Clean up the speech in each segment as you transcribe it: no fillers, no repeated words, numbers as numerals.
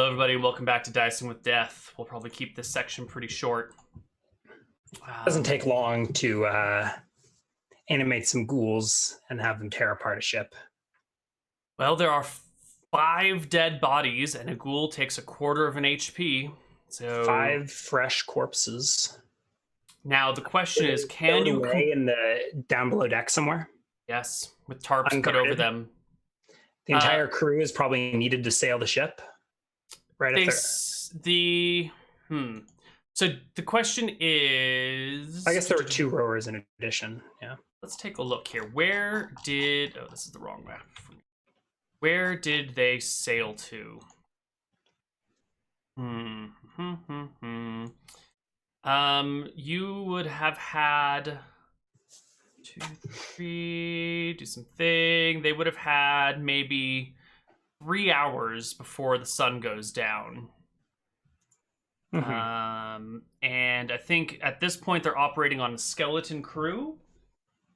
Hello, everybody. Welcome back to Dicing with Death. We'll probably keep this section pretty short. Doesn't take long to animate some ghouls and have them tear apart a ship. Well, there are 5 dead bodies, and a ghoul takes a quarter of an HP. So 5 fresh corpses. Now the question is, can you away in the down below deck somewhere? Yes, with tarps put over them. The entire crew is probably needed to sail the ship. Right. So the question is, I guess there were 2 rowers in addition. Yeah. Let's take a look here. Where did this is the wrong map. Where did they sail to? You would have had 2, 3, do something. They would have had maybe 3 hours before the sun goes down. And I think at this point they're operating on a skeleton crew.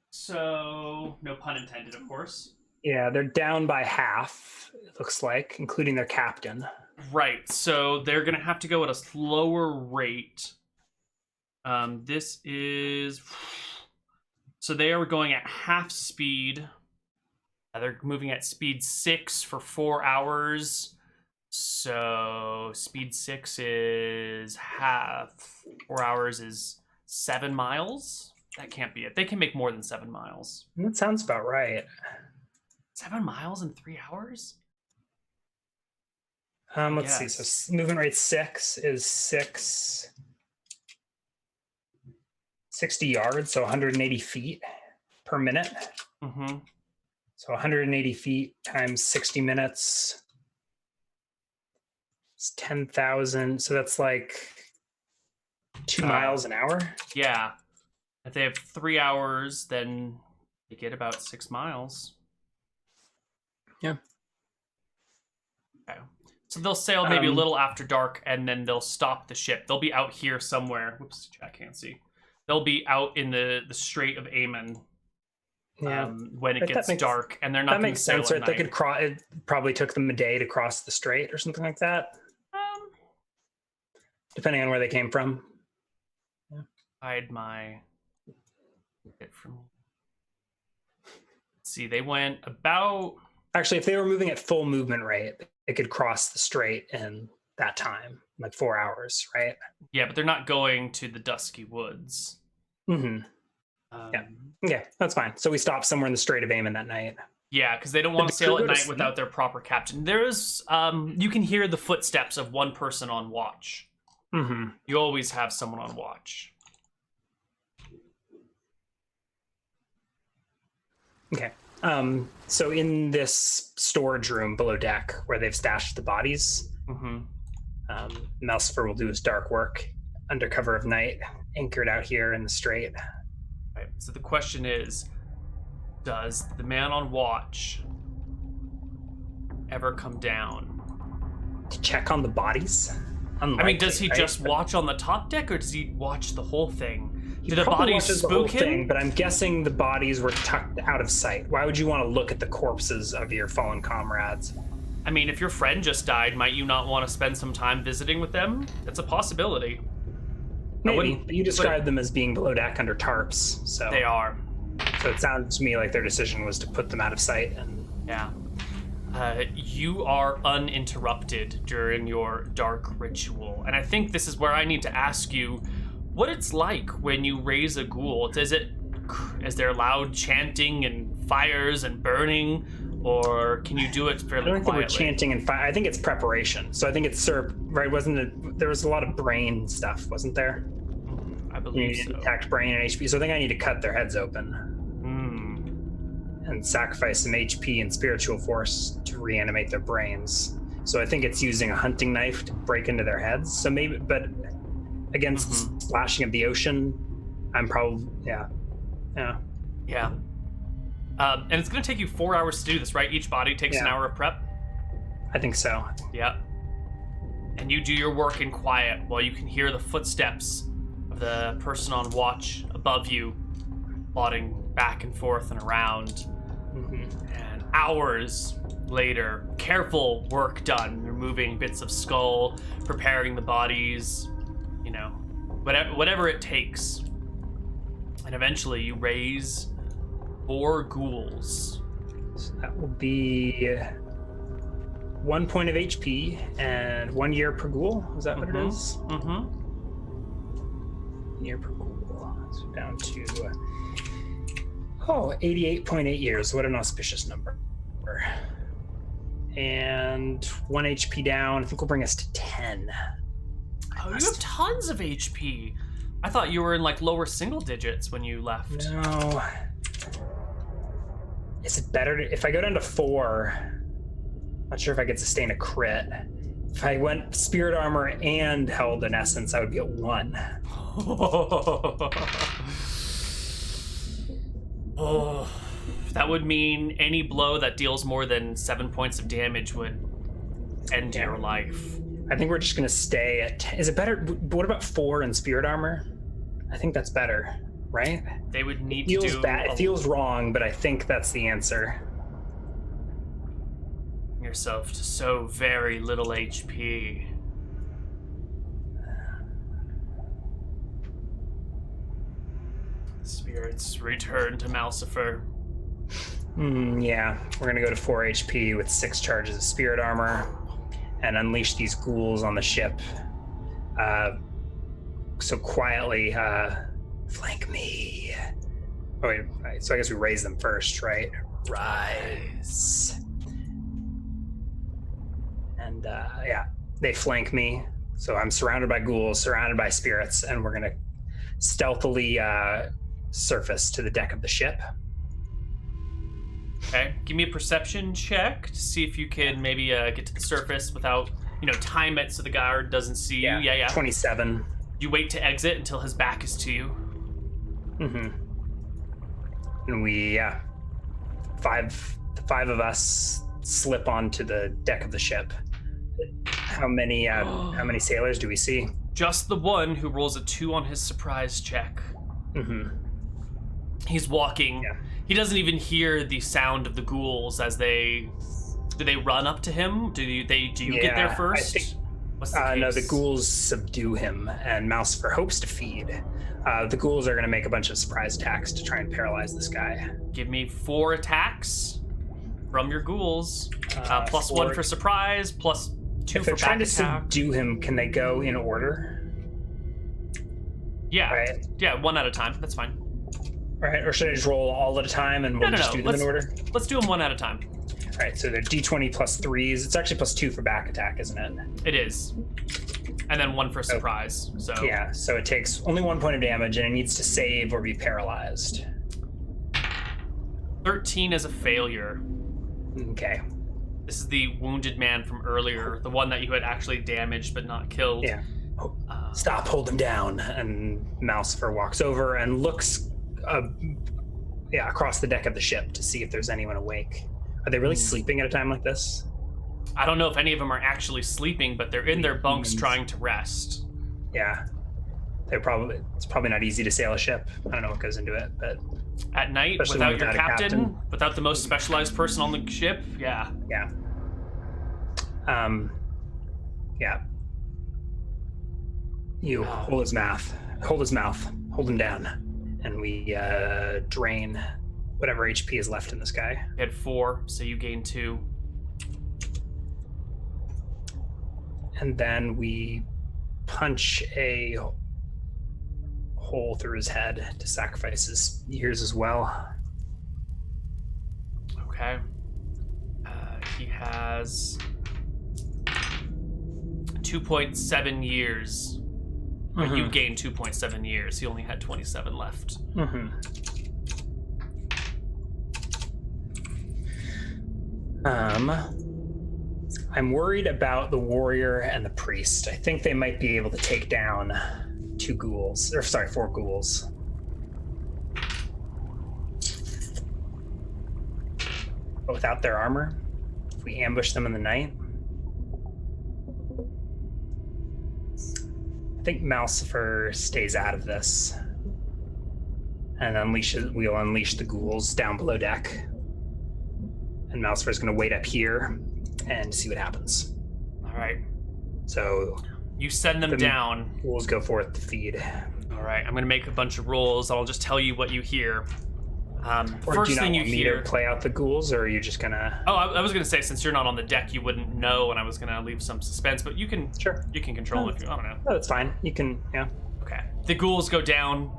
So, no pun intended, of course. Yeah, they're down by half, it looks like, including their captain. Right, so they're going to have to go at a slower rate. This is... So they are going at half speed. They're moving at speed 6 for 4 hours. So speed 6 is half. 4 hours is 7 miles. That can't be it. They can make more than 7 miles. That sounds about right. 7 miles in 3 hours? Let's see. So movement rate 6 is 60 yards, so 180 feet per minute. So 180 feet times 60 minutes. It's 10,000. So that's like 2 miles an hour. Yeah. If they have 3 hours, then they get about 6 miles. Yeah. Okay. So they'll sail maybe a little after dark, and then they'll stop the ship. They'll be out here somewhere. Whoops, I can't see. They'll be out in the Strait of Amen when it gets dark, and they're not going to sail at night. They could cross. It probably took them a day to cross the strait or something like that. Depending on where they came from. Yeah. Hide my bit from. Let's see, they went about. Actually, if they were moving at full movement rate, they could cross the strait in that time, like 4 hours, right? Yeah, but they're not going to the dusky woods. Yeah, that's fine. So we stopped somewhere in the Strait of Amen that night. Yeah, because they don't want to sail at night without their proper captain. There's, you can hear the footsteps of one person on watch. You always have someone on watch. Okay. So in this storage room below deck where they've stashed the bodies, Melcifer will do his dark work under cover of night, anchored out here in the strait. Right. So the question is, does the man on watch ever come down? To check on the bodies? Unlikely, I mean, does he just watch on the top deck, or does he watch the whole thing? Did the bodies spook him? But I'm guessing the bodies were tucked out of sight. Why would you want to look at the corpses of your fallen comrades? I mean, if your friend just died, might you not want to spend some time visiting with them? That's a possibility. Maybe, but you described them as being below deck under tarps, so... They are. So it sounds to me like their decision was to put them out of sight. And yeah. You are uninterrupted during your dark ritual, and I think this is where I need to ask you what it's like when you raise a ghoul. Is there loud chanting and fires and burning, or can you do it fairly quietly? I don't think we're chanting and fire. I think it's preparation. So I think it's right. Wasn't it? There was a lot of brain stuff, wasn't there? I believe so. Attacked brain and HP. So I think I need to cut their heads open and sacrifice some HP and spiritual force to reanimate their brains. So I think it's using a hunting knife to break into their heads. So maybe, but against the splashing of the ocean, I'm probably yeah. And it's going to take you 4 hours to do this, right? Each body takes an hour of prep? I think so. Yeah. And you do your work in quiet while you can hear the footsteps of the person on watch above you plodding back and forth and around. And hours later. Careful work done, removing bits of skull, preparing the bodies, you know, whatever it takes. And eventually you raise 4 ghouls. So that will be 1 point of HP and 1 year per ghoul. Is that what it is? Mm-hmm. Year per ghoul. So down to 88.8 years. What an auspicious number. And 1 HP down. I think will bring us to 10. Oh, you have tons of HP. I thought you were in like lower single digits when you left. No. Is it better if I go down to 4? Not sure if I could sustain a crit. If I went spirit armor and held an essence, I would be at 1. Oh, that would mean any blow that deals more than 7 points of damage would end your life. I think we're just gonna stay at 10. Is it better? What about 4 in spirit armor? I think that's better, right? They would need It to feels do bad. It feels wrong, but I think that's the answer. yourself to so very little HP. Spirits return to Malcifer. Yeah, we're gonna go to 4 HP with 6 charges of spirit armor and unleash these ghouls on the ship. So quietly, flank me. Oh wait, right, so I guess we raise them first, right? Rise. And yeah, they flank me. So I'm surrounded by ghouls, surrounded by spirits, and we're gonna stealthily surface to the deck of the ship. Okay, give me a perception check to see if you can maybe get to the surface without, time it so the guard doesn't see you. Yeah. 27. You wait to exit until his back is to you. Mm-hmm. And we, the five of us slip onto the deck of the ship. How many sailors do we see? Just the one who rolls a 2 on his surprise check. Mm-hmm. He's walking. Yeah. He doesn't even hear the sound of the ghouls as they... Do they run up to him? Do you get there first? I think, What's the case? no, the ghouls subdue him, and Malcifer hopes to feed. The ghouls are going to make a bunch of surprise attacks to try and paralyze this guy. Give me 4 attacks from your ghouls. Plus 4. 1 for surprise, plus 2 If for they're trying to attack. subdue him, can they go in order? Yeah, Right. yeah, 1 at a time. That's fine. Right, or should I just roll all at a time and we'll just do them in order? Let's do them 1 at a time. All right, so they're D20 plus 3s. It's actually plus 2 for back attack, isn't it? It is. And then 1 for surprise. So Yeah, so it takes only 1 point of damage and it needs to save or be paralyzed. 13 is a failure. Okay. This is the wounded man from earlier, the one that you had actually damaged but not killed. Yeah. Stop, hold him down. And Malcifer walks over and looks across the deck of the ship to see if there's anyone awake. Are they really sleeping at a time like this? I don't know if any of them are actually sleeping, but they're in their bunks trying to rest. Yeah. It's probably not easy to sail a ship. I don't know what goes into it, but At night, especially without your without a captain, without the most specialized person on the ship, yeah. yeah. Yeah. You hold his mouth, hold him down, and we drain whatever HP is left in this guy. You had 4, so you gain 2. And then we punch a hole through his head to sacrifice his ears as well. Okay. He has 2.7 years. But you gained 2.7 years. He only had 27 left. I'm worried about the warrior and the priest. I think they might be able to take down 4 ghouls. But without their armor, if we ambush them in the night, I think Malcifer stays out of this and we'll unleash the ghouls down below deck. And Mousefar's going to wait up here and see what happens. All right. So you send them down. Ghouls go forth to feed. All right. I'm going to make a bunch of rolls. I'll just tell you what you hear. Or First do you thing not you want me hear. to play out the ghouls, or are you just gonna? Oh, I was gonna say, since you're not on the deck, you wouldn't know, and I was gonna leave some suspense. But you can. Sure. You can control it if you. I don't know. No, that's fine. You can. Yeah. Okay. The ghouls go down,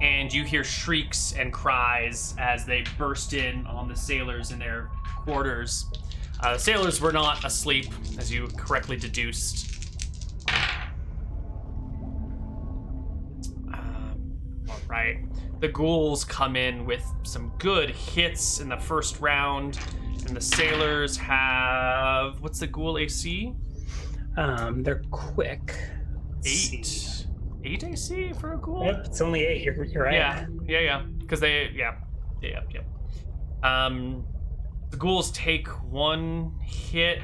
and you hear shrieks and cries as they burst in on the sailors in their quarters. The sailors were not asleep, as you correctly deduced. All right. The ghouls come in with some good hits in the first round, and the sailors have... What's the ghoul AC? They're quick. Let's 8. see. 8 AC for a ghoul? Yep, it's only 8. You're right. Yeah. Because they... Yeah. The ghouls take 1 hit,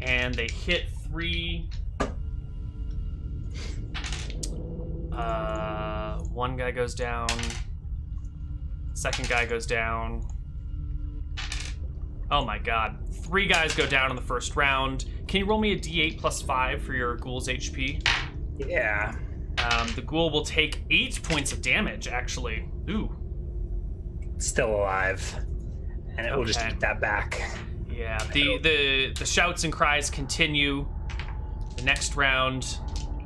and they hit 3. One guy goes down. Second guy goes down. Oh my god. 3 guys go down in the first round. Can you roll me a d8 plus 5 for your ghoul's HP? Yeah. The ghoul will take 8 points of damage, actually. Ooh. Still alive. And it will just eat that back. Yeah. The shouts and cries continue. The next round,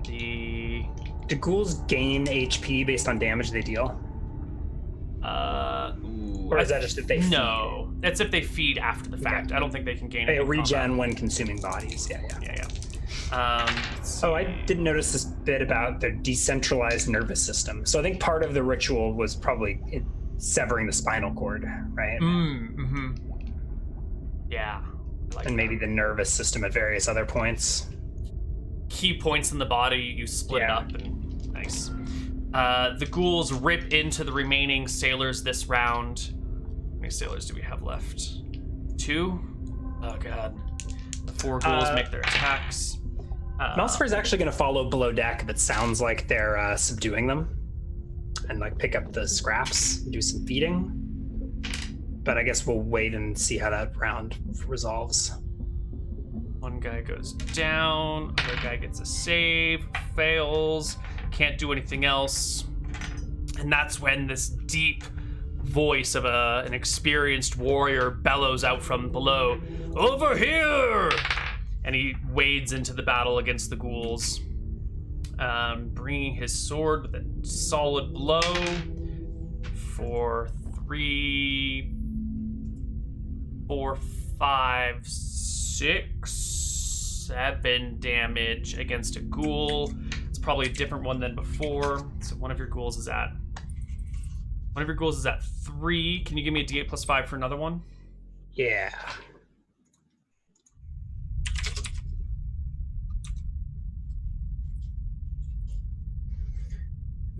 Do ghouls gain HP based on damage they deal? Or is that just if they feed? No, that's if they feed after the fact. Okay. I don't think they can gain They any regen combat. when consuming bodies. Yeah. Yeah. I didn't notice this bit about their decentralized nervous system. So I think part of the ritual was probably severing the spinal cord, right? Mm-hmm. Yeah. And maybe the nervous system at various other points. Key points in the body, you split it up, and nice. The ghouls rip into the remaining sailors this round. How many sailors do we have left? 2? Oh god. The 4 ghouls make their attacks. Mousefer is actually going to follow below deck if it sounds like they're subduing them, and like pick up the scraps and do some feeding. But I guess we'll wait and see how that round resolves. One guy goes down, other guy gets a save, fails, can't do anything else. And that's when this deep voice of an experienced warrior bellows out from below, "Over here!" And he wades into the battle against the ghouls, bringing his sword with a solid blow for 3, 4, 5, 6, 7 damage against a ghoul. It's probably a different one than before. So one of your ghouls is at 3. Can you give me a d8 plus 5 for another one? Yeah.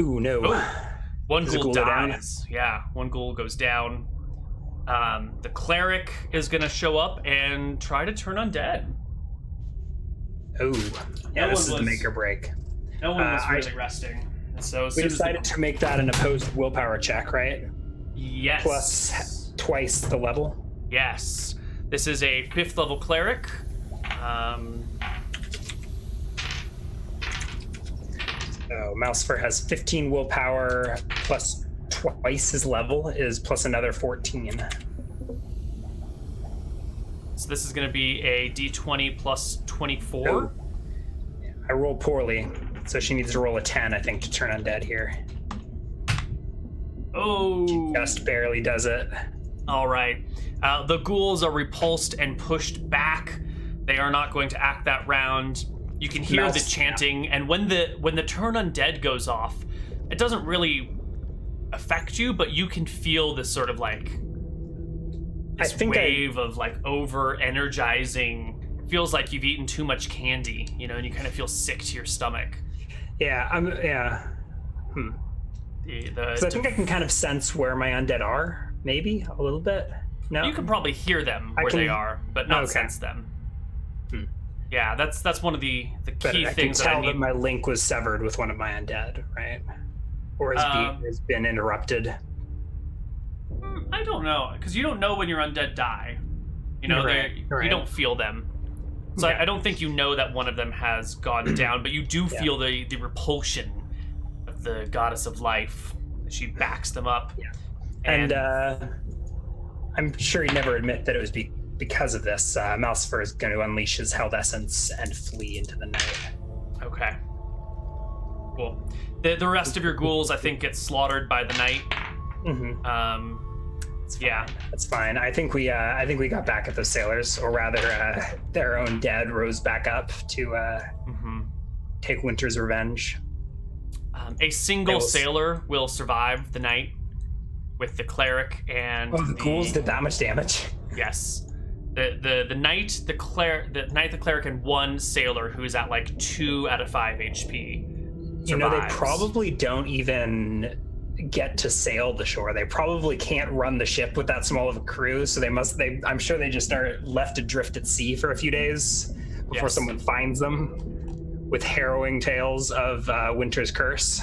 Ooh, no. Oh, one Does a ghoul ghoul go down? dies. Yeah, one ghoul goes down. The cleric is gonna show up and try to turn undead. Oh, yeah, No this one is the was- make or break. No one was really resting. And so as We soon as decided to make that an opposed willpower check, right? yes. Plus twice the level. Yes. This is a 5th level cleric. So Mousefer has 15 willpower, plus twice his level is plus another 14. So this is going to be a d20 plus 24. Oh. I roll poorly, so she needs to roll a 10, I think, to turn undead here. Oh. Just barely does it. All right. The ghouls are repulsed and pushed back. They are not going to act that round. You can hear the chanting, and when the turn undead goes off, it doesn't really affect you, but you can feel this sort of like this wave of like over energizing. It feels like you've eaten too much candy, you know, and you kind of feel sick to your stomach. Yeah, So I think I can kind of sense where my undead are, maybe a little bit. No, you can probably hear them where they are, but not sense them. Yeah, that's one of the key things that I need. I can tell that my link was severed with one of my undead, right? Or has been interrupted. I don't know, because you don't know when your undead die. You know, Right. you don't feel them. So I don't think you know that one of them has gone down, but you do feel the repulsion of the goddess of life. She backs them up. Yeah. And I'm sure he'd never admit that it was because of this. Malcifer is going to unleash his held essence and flee into the night. Okay. Cool. The rest of your ghouls, I think, get slaughtered by the night. Mm-hmm. That's fine. I think we got back at those sailors, or rather, their own dead rose back up to take Winter's revenge. A single sailor will survive the night with the cleric and the ghouls did that much damage. Yes. The knight, the cleric, and one sailor who is at like 2 out of 5 HP. Survives. You know, they probably don't even get to sail the shore. They probably can't run the ship with that small of a crew, so I'm sure they just are left adrift at sea for a few days before someone finds them with harrowing tales of Winter's curse.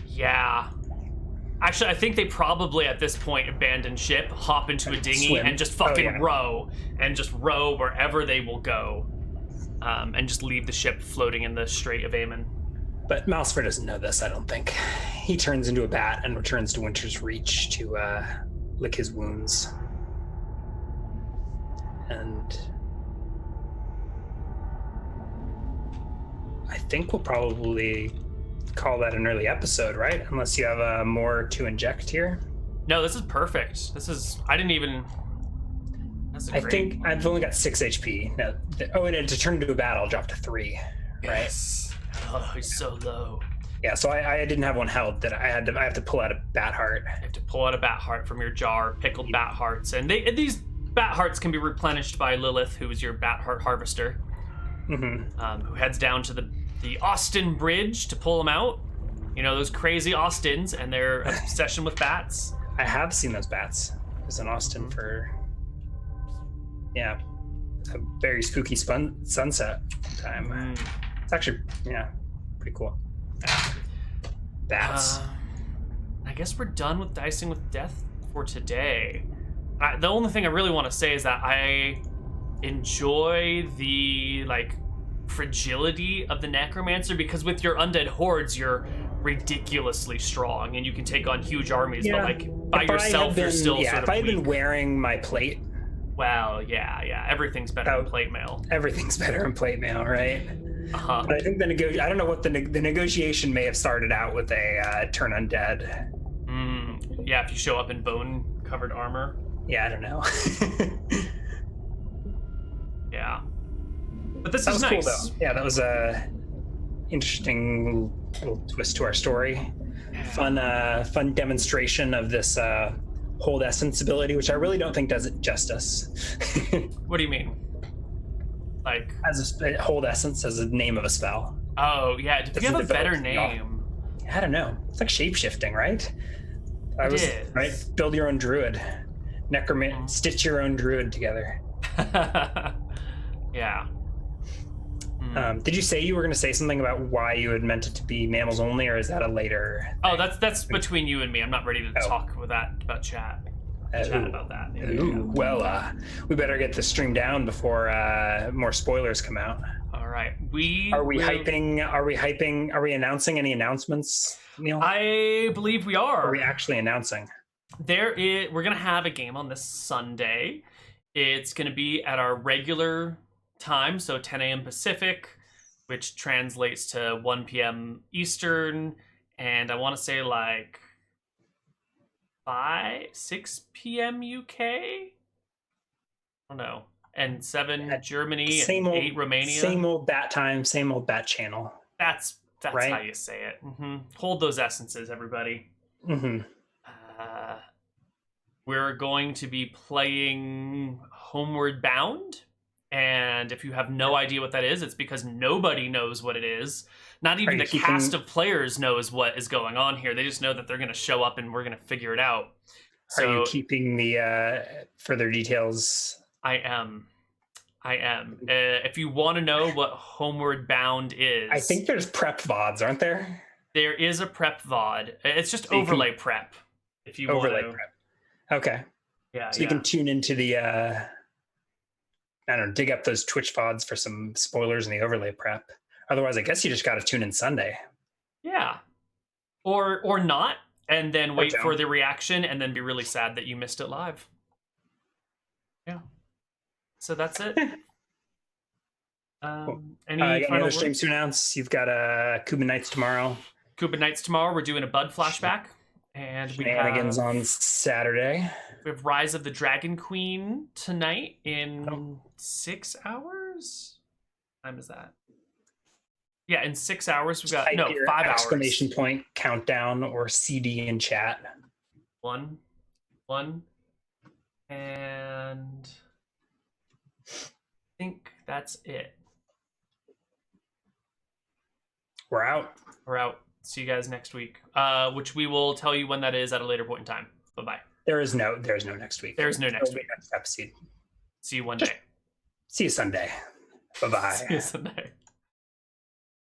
Yeah. Actually, I think they probably at this point abandon ship, hop into a dinghy, and just fucking row, and just row wherever they will go, and just leave the ship floating in the Strait of Aemon. But Malcifer doesn't know this, I don't think. He turns into a bat and returns to Winter's Reach to lick his wounds. And I think we'll probably call that an early episode, right? Unless you have more to inject here. No, this is perfect. I didn't even... I think I've only got 6 HP. Now, and to turn into a bat, I'll drop to 3, right? Yes. Oh, he's so low. Yeah, so I didn't have one held. That I have to pull out a bat heart. You have to pull out a bat heart from your jar, pickled bat hearts, and these bat hearts can be replenished by Lilith, who is your bat heart harvester, who heads down to the Austin Bridge to pull them out. You know, those crazy Austins and their obsession with bats. I have seen those bats. I was in Austin for a very spooky sunset time. It's actually pretty cool. Bats. I guess we're done with dicing with death for today. The only thing I really want to say is that I enjoy the fragility of the necromancer, because with your undead hordes you're ridiculously strong and you can take on huge armies, but by yourself you're still sort of if I had weak. been wearing my plate, well, everything's better in plate mail. Everything's better in plate mail, right? But I think I don't know what the negotiation may have started out with a turn undead. Yeah, if you show up in bone-covered armor. Yeah, I don't know. Yeah. But this is nice. Cool, though. Yeah, that was a interesting little twist to our story. Yeah. Fun demonstration of this hold essence ability, which I really don't think does it justice. What do you mean? As a hold essence as a name of a spell. Oh yeah, do you have a better name? I don't know. It's like shape-shifting, right? It is. Right? Build your own druid. Stitch your own druid together. Yeah. Did you say you were going to say something about why you had meant it to be mammals only, or is that a later thing? Oh, that's between you and me. I'm not ready to talk about chat. Chat about that. Well, we better get the stream down before more spoilers come out. All right. Are we announcing any announcements, Neal? I believe we are. Are we actually announcing? We're gonna have a game on this Sunday. It's gonna be at our regular time, so 10 a.m. Pacific, which translates to 1 p.m. Eastern, and I want to say 6 p.m. UK? I don't know. And 7 Germany and 8 Romania. Same old bat time, same old bat channel. That's right? How you say it. Hold those essences, everybody. We're going to be playing Homeward Bound. And if you have no idea what that is, it's because nobody knows what it is. Not even the cast of players knows what is going on here. They just know that they're going to show up and we're going to figure it out. Are you keeping the further details? I am. If you want to know what Homeward Bound is... I think there's prep VODs, aren't there? There is a prep VOD. It's just overlay prep. If you want to... Overlay prep. Okay. Yeah, So you can tune into the, I don't know, dig up those Twitch VODs for some spoilers in the overlay prep. Otherwise, I guess you just got to tune in Sunday. Yeah. Or not, and then wait for don't. the reaction, and then be really sad that you missed it live. Yeah. So that's it. Cool. Any got final other streams words? to announce? You've got Kuba Nights tomorrow. Kuba Nights tomorrow. We're doing a Bud flashback, and we Shenanigans have on Saturday. we have Rise of the Dragon Queen tonight in 6 hours. What time is that? Yeah, in 6 hours we've got Type your 5 hours. exclamation point countdown or CD in chat. One, and I think that's it. We're out. We're out. See you guys next week, which we will tell you when that is at a later point in time. Bye-bye. There's no next week. There's no next week. Next episode. See you one day. See you Sunday. Bye-bye. See you Sunday.